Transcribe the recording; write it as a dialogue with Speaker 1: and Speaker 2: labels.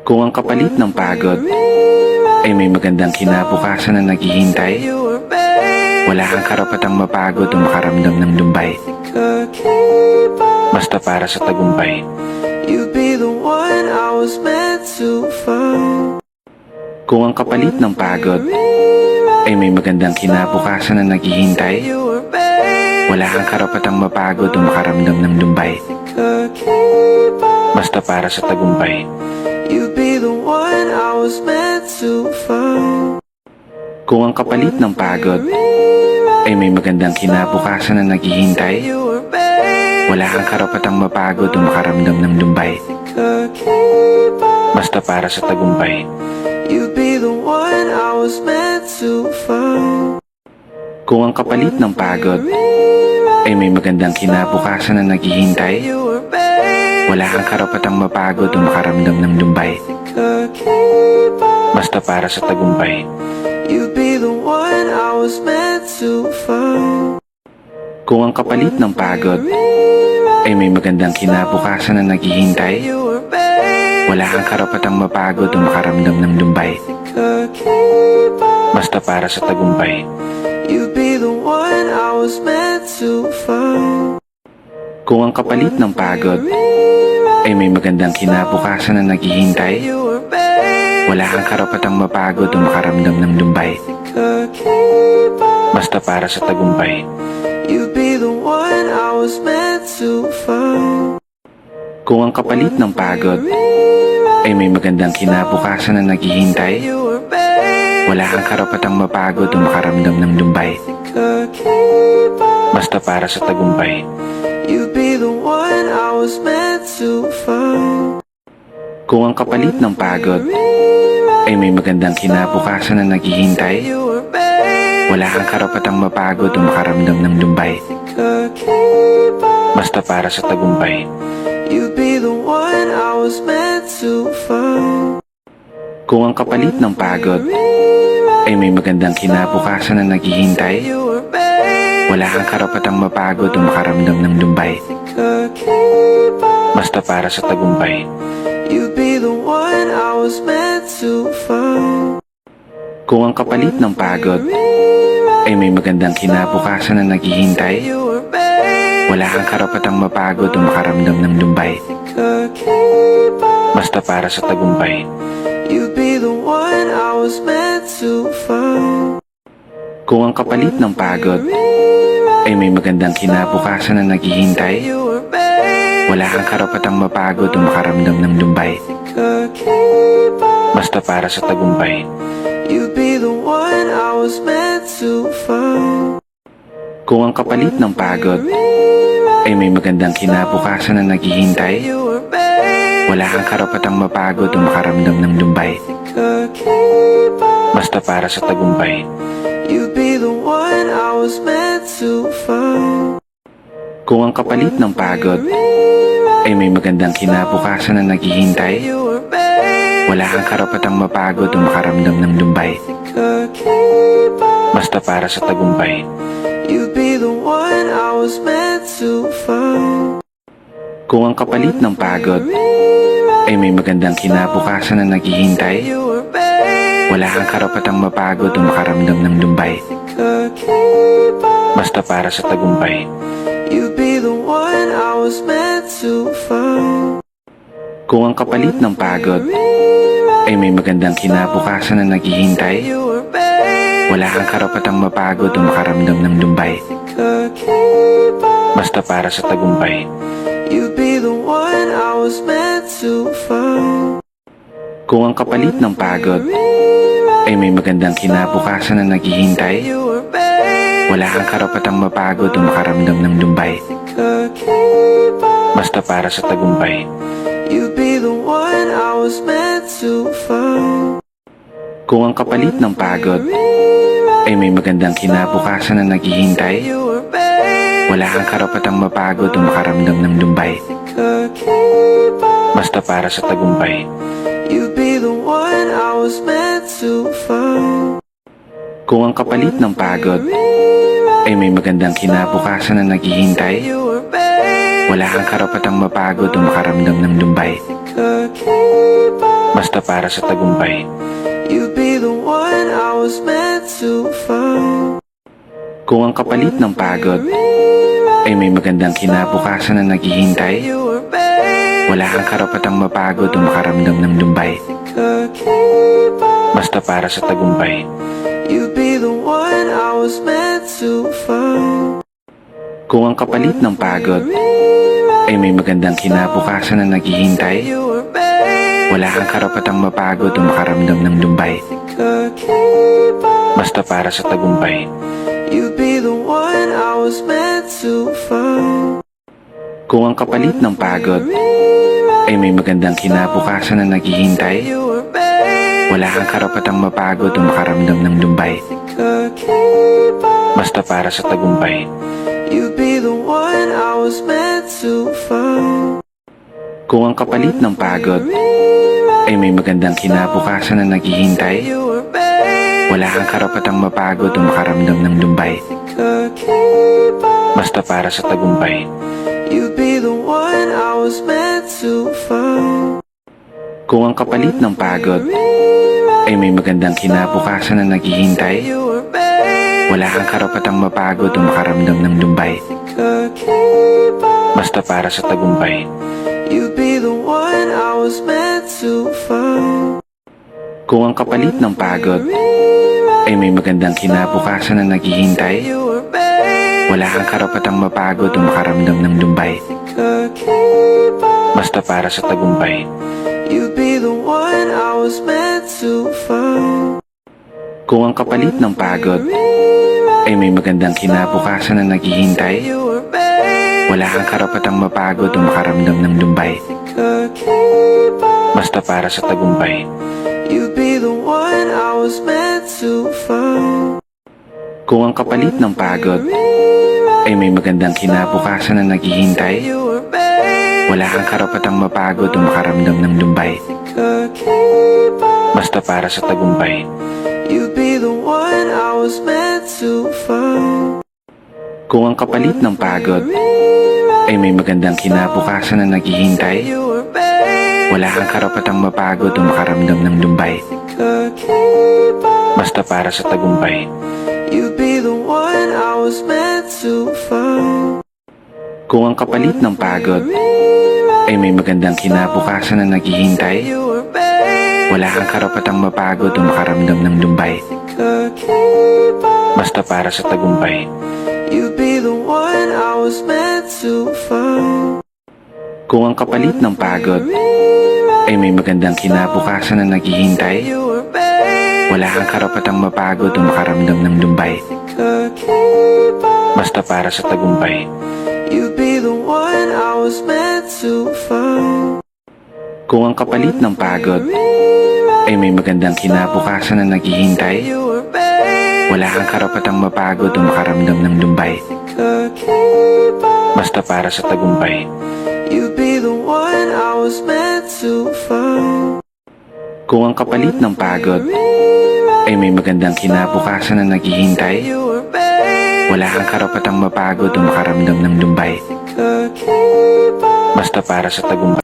Speaker 1: Kung ang kapalit ng pagod ay may magandang kinabukasan na naghihintay, wala kang karapatang mapagod o makaramdam ng lumbay. Basta para sa tagumpay. Kung ang kapalit ng pagod ay may magandang kinabukasan na naghihintay, wala kang karapatang mapagod o makaramdam ng lumbay. Basta para sa tagumpay. Kung ang kapalit ng pagod ay may magandang kinabukasan na naghihintay, wala kang karapatang mapagod o makaramdam ng lumbay. Basta para sa tagumpay. Kung ang kapalit ng pagod ay may magandang kinabukasan na naghihintay, wala kang karapatang mapagod o makaramdam ng lumbay. Basta para sa tagumpay. Kung ang kapalit ng pagod ay may magandang kinabukasan na naghihintay, wala kang karapatang mapagod o makaramdam ng lumbay. Basta para sa tagumpay. Kung ang kapalit ng pagod ay may magandang kinabukasan na naghihintay, wala kang karapatang mapagod o makaramdam ng lumbay. Basta para sa tagumpay. Kung ang kapalit ng pagod ay may magandang kinabukasan na naghihintay, wala kang karapatang mapagod o makaramdam ng lumbay. Basta para sa tagumpay. Kung ang kapalit ng pagod ay may magandang kinabukasan na naghihintay, wala kang karapatang mapagod o makaramdam ng lumbay. Basta para sa tagumpay. Kung ang kapalit ng pagod ay may magandang kinabukasan na naghihintay, wala kang karapatang mapagod o makaramdam ng lumbay. Basta para sa tagumpay. Kung ang kapalit ng pagod ay may magandang kinabukasan na naghihintay, wala kang karapatang mapagod o makaramdam ng lumbay. Basta para sa tagumpay. Kung ang kapalit ng pagod ay may magandang kinabukasan na naghihintay, wala kang karapatang mapagod o makaramdam ng lumbay. Basta para sa tagumpay. Kung ang kapalit ng pagod ay may magandang kinabukasan na naghihintay, wala kang karapatang mapagod o makaramdam ng lumbay. Basta para sa tagumpay. Kung ang kapalit ng pagod ay may magandang kinabukasan na naghihintay, wala kang karapatang mapagod o makaramdam ng lumbay. Basta para sa tagumpay. Kung ang kapalit ng pagod ay may magandang kinabukasan na naghihintay, wala kang karapatang mapagod o makaramdam ng lumbay. Basta para sa tagumpay. Kung ang kapalit ng pagod ay may magandang kinabukasan na naghihintay, wala kang karapatang mapagod o makaramdam ng lumbay. Basta para sa tagumpay. Kung ang kapalit ng pagod ay may magandang kinabukasan na naghihintay, wala kang karapatang mapagod o makaramdam ng lumbay. Basta para sa tagumpay. Kung ang kapalit ng pagod ay may magandang kinabukasan na naghihintay, wala kang karapatang mapagod o makaramdam ng lumbay. Basta para sa tagumpay. Kung ang kapalit ng pagod ay may magandang kinabukasan na naghihintay, wala kang karapatang mapagod o makaramdam ng lumbay. Basta para sa tagumpay.
Speaker 2: You'd be the one I was meant to find.
Speaker 1: Kung ang kapalit ng pagod ay may magandang kinabukasan na naghihintay,
Speaker 2: You were babe,
Speaker 1: wala kang karapatang mapagod o makaramdam ng lumbay.
Speaker 2: could keep up.
Speaker 1: Basta para sa tagumpay.
Speaker 2: You'd be the one I was meant to find.
Speaker 1: Kung ang kapalit ng pagod ay may magandang kinabukasan na naghihintay,
Speaker 2: You were babe,
Speaker 1: wala kang karapatang mapagod o makaramdam ng lumbay.
Speaker 2: could keep up.
Speaker 1: Basta para sa tagumpay.
Speaker 2: You'd be the one I was meant to find.
Speaker 1: Kung ang kapalit ng pagod ay may magandang kinabukasan na naghihintay,
Speaker 2: You were babe,
Speaker 1: wala kang karapatang mapagod o makaramdam ng lumbay.
Speaker 2: could keep up.
Speaker 1: Basta para sa tagumpay.
Speaker 2: You'd be the one I was meant to find.
Speaker 1: Kung ang kapalit ng pagod ay may magandang kinabukasan na naghihintay,
Speaker 2: You were babe,
Speaker 1: wala kang karapatang mapagod o makaramdam ng lumbay.
Speaker 2: could keep up.
Speaker 1: Basta para sa tagumpay.
Speaker 2: You'd be the one I was meant to find.
Speaker 1: Kung ang kapalit ng pagod ay may magandang kinabukasan na naghihintay,
Speaker 2: You were babe,
Speaker 1: wala kang karapatang mapagod o makaramdam ng lumbay.
Speaker 2: could keep up.
Speaker 1: Basta para sa tagumpay.
Speaker 2: You'd be the one I was meant to find.
Speaker 1: Kung ang kapalit ng pagod ay may magandang kinabukasan na naghihintay,
Speaker 2: You were babe,
Speaker 1: wala kang karapatang mapagod o makaramdam ng lumbay.
Speaker 2: could keep up.
Speaker 1: Basta para sa tagumpay.
Speaker 2: You'd be the one I was meant to find.
Speaker 1: Kung ang kapalit ng pagod ay may magandang kinabukasan na naghihintay,
Speaker 2: You were babe,
Speaker 1: wala kang karapatang mapagod o makaramdam ng lumbay.
Speaker 2: could keep up.
Speaker 1: Basta para sa tagumpay.
Speaker 2: You'd be the one I was meant to find.
Speaker 1: Kung ang kapalit ng pagod ay may magandang kinabukasan na naghihintay,
Speaker 2: You were babe,
Speaker 1: wala kang karapatang mapagod o makaramdam ng lumbay.
Speaker 2: could keep up.
Speaker 1: Basta para sa tagumpay.
Speaker 2: You'd be the one I was meant to find.
Speaker 1: Kung ang kapalit ng pagod ay may magandang kinabukasan na naghihintay,
Speaker 2: You were babe,
Speaker 1: wala kang karapatang mapagod o makaramdam ng lumbay.
Speaker 2: could keep up.
Speaker 1: Basta para sa tagumpay.
Speaker 2: You'd be the one I was meant to find.
Speaker 1: Kung ang kapalit ng pagod ay may magandang kinabukasan na naghihintay,
Speaker 2: You were babe,
Speaker 1: wala kang karapatang mapagod o makaramdam ng lumbay.
Speaker 2: could keep up.
Speaker 1: Basta para sa tagumpay.
Speaker 2: You'd be the one I was meant to find.
Speaker 1: Kung ang kapalit ng pagod ay may magandang kinabukasan na naghihintay,
Speaker 2: You were babe,
Speaker 1: wala kang karapatang mapagod o makaramdam ng lumbay.
Speaker 2: could keep up.
Speaker 1: Basta para sa tagumpay.
Speaker 2: You'd be the one I was meant to find.
Speaker 1: Kung ang kapalit ng pagod ay may magandang kinabukasan na naghihintay,
Speaker 2: You were babe,
Speaker 1: wala kang karapatang mapagod o makaramdam ng lumbay.
Speaker 2: could keep up.
Speaker 1: Basta para sa tagumpay.
Speaker 2: You'd be the one I was meant to find.
Speaker 1: Kung ang kapalit ng pagod ay may magandang kinabukasan na naghihintay,
Speaker 2: You were babe,
Speaker 1: wala kang karapatang mapagod o makaramdam ng lumbay.
Speaker 2: could keep up.
Speaker 1: Basta para sa tagumpay.